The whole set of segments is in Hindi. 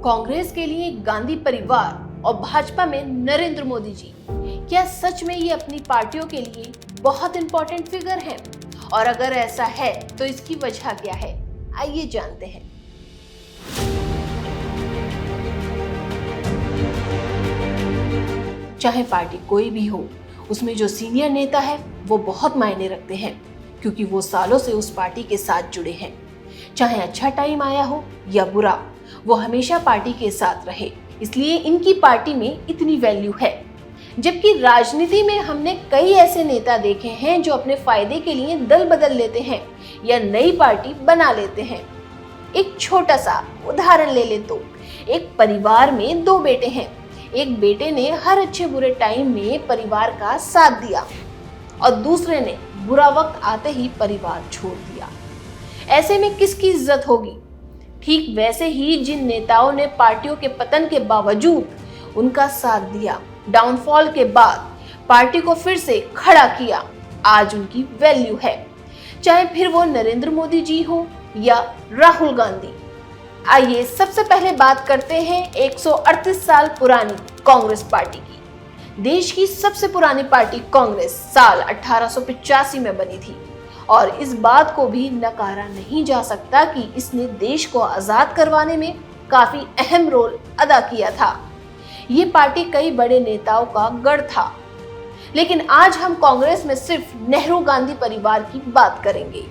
कांग्रेस के लिए गांधी परिवार और भाजपा में नरेंद्र मोदी जी, क्या सच में ये अपनी पार्टियों के लिए बहुत इंपॉर्टेंट फिगर हैं? और अगर ऐसा है तो इसकी वजह क्या है, आइए जानते हैं। चाहे पार्टी कोई भी हो, उसमें जो सीनियर नेता है वो बहुत मायने रखते हैं, क्योंकि वो सालों से उस पार्टी के साथ जुड़े हैं। चाहे अच्छा टाइम आया हो या बुरा, वो हमेशा पार्टी के साथ रहे, इसलिए इनकी पार्टी में इतनी वैल्यू है। जबकि राजनीति में हमने कई ऐसे नेता देखे हैं जो अपने फायदे के लिए दल बदल लेते हैं या नई पार्टी बना लेते हैं। एक छोटा सा उदाहरण ले ले तो एक परिवार में दो बेटे हैं। एक बेटे ने हर अच्छे बुरे टाइम में परिवार का साथ दिया और दूसरे ने बुरा वक्त आते ही परिवार छोड़ दिया। ऐसे में किसकी इज्जत होगी? ठीक वैसे ही जिन नेताओं ने पार्टियों के पतन के बावजूद उनका साथ दिया, डाउनफॉल के बाद पार्टी को फिर से खड़ा किया, आज उनकी वैल्यू है। चाहे फिर वो नरेंद्र मोदी जी हो या राहुल गांधी। आइए सबसे पहले बात करते हैं 138 साल पुरानी कांग्रेस पार्टी की। देश की सबसे पुरानी पार्टी कांग्रेस साल 1885 में बनी थी और इस बात को भी नकारा नहीं जा सकता कि इसने देश को आजाद करवाने में काफी अहम रोल अदा किया था। ये पार्टी कई बड़े नेताओं का गढ़ था, लेकिन आज हम कांग्रेस में सिर्फ नेहरू गांधी परिवार की बात करेंगे।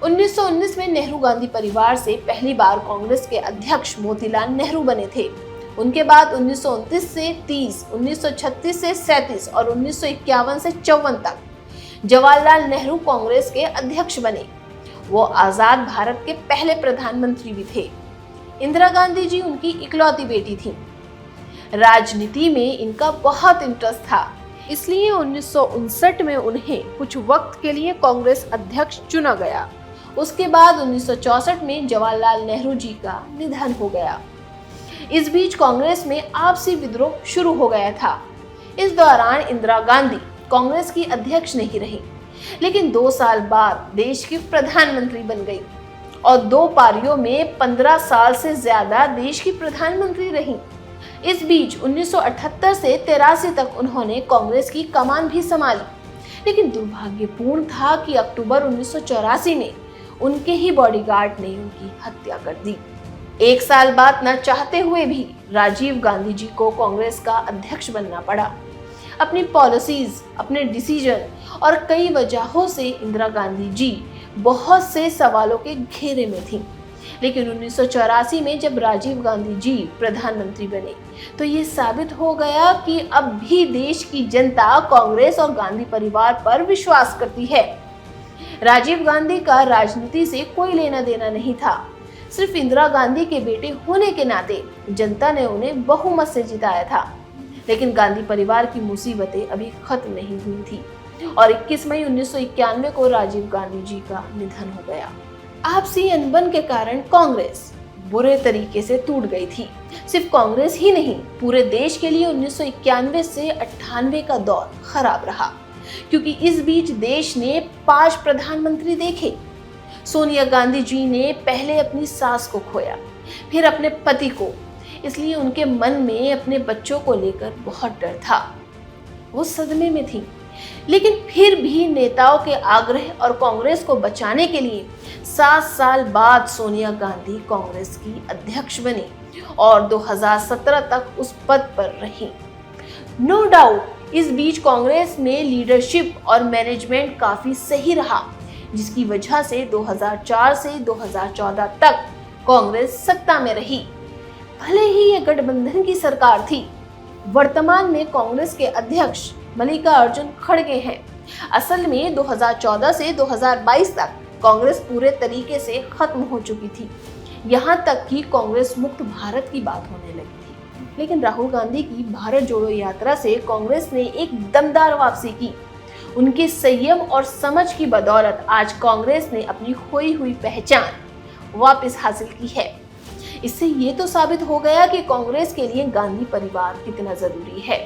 1919 में नेहरू गांधी परिवार से पहली बार कांग्रेस के अध्यक्ष मोतीलाल नेहरू बने थे। उनके बाद 1929 से 30, 1936 से 37 और 1951 से 54 तक जवाहरलाल नेहरू कांग्रेस के अध्यक्ष बने। वो आजाद भारत के पहले प्रधानमंत्री भी थे। इंदिरा गांधी जी उनकी इकलौती बेटी थी। राजनीति में इनका बहुत इंटरेस्ट था, इसलिए 1959 में उन्हें कुछ वक्त के लिए कांग्रेस अध्यक्ष चुना गया। उसके बाद 1964 में जवाहरलाल नेहरू जी का निधन हो गया। इस बीच कांग्रेस में आपसी विद्रोह शुरू हो गया था। इस दौरान इंदिरा गांधी कांग्रेस की अध्यक्ष नहीं रही, लेकिन 2 साल बाद देश की प्रधानमंत्री बन गई और 2 पारियों में 15 साल से ज्यादा देश की प्रधानमंत्री रही। इस बीच 1978 से 83 तक उन्होंने कांग्रेस की कमान भी संभाली, लेकिन दुर्भाग्यपूर्ण था कि अक्टूबर 1984 में उनके ही बॉडीगार्ड ने उनकी हत्या कर दी। 1 साल बाद न चाहते हुए भी राजीव गांधी जी को कांग्रेस का अध्यक्ष बनना पड़ा। अपनी पॉलिसीज, अपने डिसीजन और कई वजहों से इंदिरा गांधी जी बहुत से सवालों के घेरे में थीं। लेकिन 1984 में जब राजीव गांधी जी प्रधानमंत्री बने तो ये साबित हो गया कि अब भी देश की जनता कांग्रेस और गांधी परिवार पर विश्वास करती है। राजीव गांधी का राजनीति से कोई लेना देना नहीं था। सिर्फ इंदिरा गांधी के बेटे होने के नाते जनता ने उन्हें बहुमत से जिताया था। लेकिन गांधी परिवार की मुसीबतें अभी खत्म नहीं हुई थी और 21 मई 1991 को राजीव गांधी जी का निधन हो गया। आपसी अनबन के कारण कांग्रेस बुरे तरीके से टूट गई थी। सिर्फ कांग्रेस ही नहीं, पूरे देश के लिए 1991 से 98 का दौर खराब रहा, क्योंकि इस बीच देश ने 5 प्रधानमंत्री देखे। सोनिया गांधी जी ने पहले अपनी सास को खोया, फिर अपने पति को, इसलिए उनके मन में अपने बच्चों को लेकर बहुत डर था। वो सदमे में थी, लेकिन फिर भी नेताओं के आग्रह और कांग्रेस को बचाने के लिए 7 साल बाद सोनिया गांधी कांग्रेस की अध्यक्ष बनी और 2017 तक उस पद पर रही। नो डाउट इस बीच कांग्रेस में लीडरशिप और मैनेजमेंट काफी सही रहा, जिसकी वजह से 2004 से 2014 तक कांग्रेस सत्ता में रही। भले ही ये गठबंधन की सरकार थी, वर्तमान में कांग्रेस के अध्यक्ष मल्लिकार्जुन खड़गे हैं। असल में 2014 से 2022 तक कांग्रेस पूरे तरीके से खत्म हो चुकी थी, यहाँ तक कि कांग्रेस मुक्त भारत की बात होने लगी थी। लेकिन राहुल गांधी की भारत जोड़ो यात्रा से कांग्रेस ने एक दमदार वापसी की। उनके संयम और समझ की बदौलत आज कांग्रेस ने अपनी खोई हुई पहचान वापस हासिल की है। इससे ये तो साबित हो गया कि कांग्रेस के लिए गांधी परिवार कितना जरूरी है।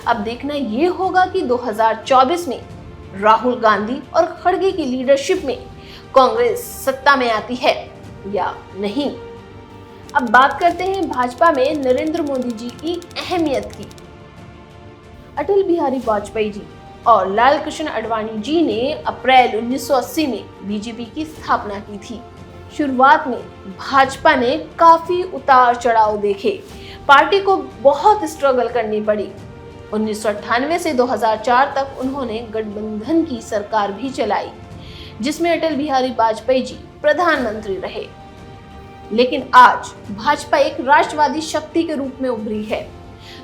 अब देखना ये होगा कि 2024 में राहुल गांधी और खड़गे की लीडरशिप में कांग्रेस सत्ता में आती है या नहीं। अब बात करते हैं भाजपा में नरेंद्र मोदी जी की अहमियत की। अटल बिहारी वाजपेयी जी और लाल कृष्ण आडवाणी जी ने अप्रैल 1980 में बीजेपी की स्थापना की थी। शुरुआत में भाजपा ने काफी उतार चढ़ाव देखे, पार्टी को बहुत स्ट्रगल करनी पड़ी। 1998 से 2004 तक उन्होंने गठबंधन की सरकार भी चलाई, जिसमें अटल बिहारी वाजपेयी जी प्रधानमंत्री रहे। लेकिन आज भाजपा एक राष्ट्रवादी शक्ति के रूप में उभरी है।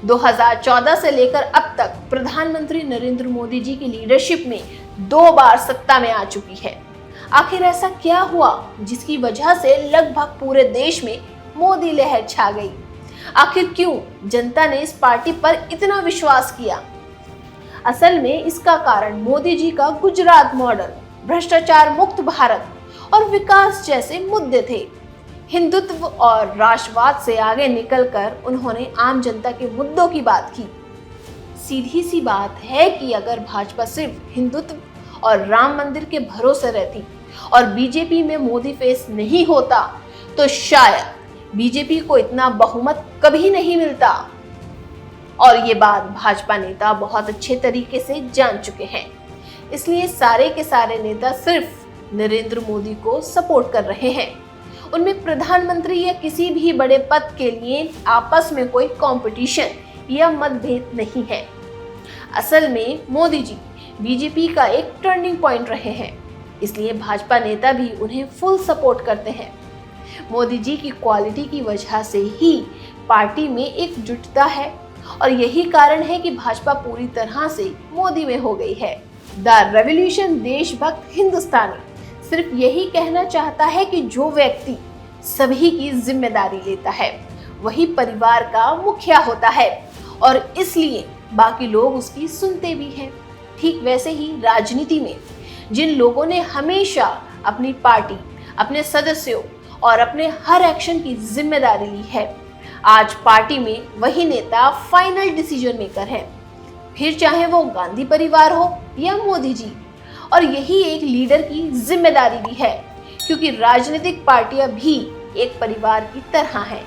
2014 से लेकर अब तक प्रधानमंत्री नरेंद्र मोदी जी की लीडरशिप में 2 बार सत्ता में आ चुकी है। आखिर ऐसा क्या हुआ जिसकी वजह से लगभग पूरे देश में मोदी लहर छा गई? आखिर क्यों जनता ने इस पार्टी पर इतना विश्वास किया? असल में इसका कारण मोदी जी का गुजरात मॉडल, भ्रष्टाचार मुक्त भारत और विकास जैसे मुद्दे थे। हिंदुत्व और राष्ट्रवाद से आगे निकलकर उन्होंने आम जनता के मुद्दों की बात की। सीधी सी बात है कि अगर भाजपा सिर्फ हिंदुत्व और राम मंदिर के भरोसे रहती और बीजेपी में मोदी फेस नहीं होता तो शायद बीजेपी को इतना बहुमत कभी नहीं मिलता। और ये बात भाजपा नेता बहुत अच्छे तरीके से जान चुके हैं। इसलिए सारे के सारे नेता सिर्फ नरेंद्र मोदी को सपोर्ट कर रहे हैं। उनमें प्रधानमंत्री या किसी भी बड़े पद के लिए आपस में कोई कंपटीशन या मतभेद नहीं है। असल में मोदी जी बीजेपी का एक टर्निंग पॉइंट रहे हैं, इसलिए भाजपा नेता भी उन्हें फुल सपोर्ट करते हैं। मोदी जी की क्वालिटी की वजह से ही पार्टी में एकजुटता है और यही कारण है कि भाजपा पूरी तरह से मोदी में हो गई है। द रेवोल्यूशन देशभक्त हिंदुस्तानी सिर्फ यही कहना चाहता है कि जो व्यक्ति सभी की जिम्मेदारी लेता है वही परिवार का मुखिया होता है और इसलिए बाकी लोग उसकी सुनते भी हैं। ठीक वैसे ही राजनीति में जिन लोगों ने हमेशा अपनी पार्टी, अपने सदस्यों और अपने हर एक्शन की जिम्मेदारी ली है, आज पार्टी में वही नेता फाइनल डिसीजन मेकर है, फिर चाहे वो गांधी परिवार हो या मोदी जी। और यही एक लीडर की जिम्मेदारी भी है, क्योंकि राजनीतिक पार्टियां भी एक परिवार की तरह हैं।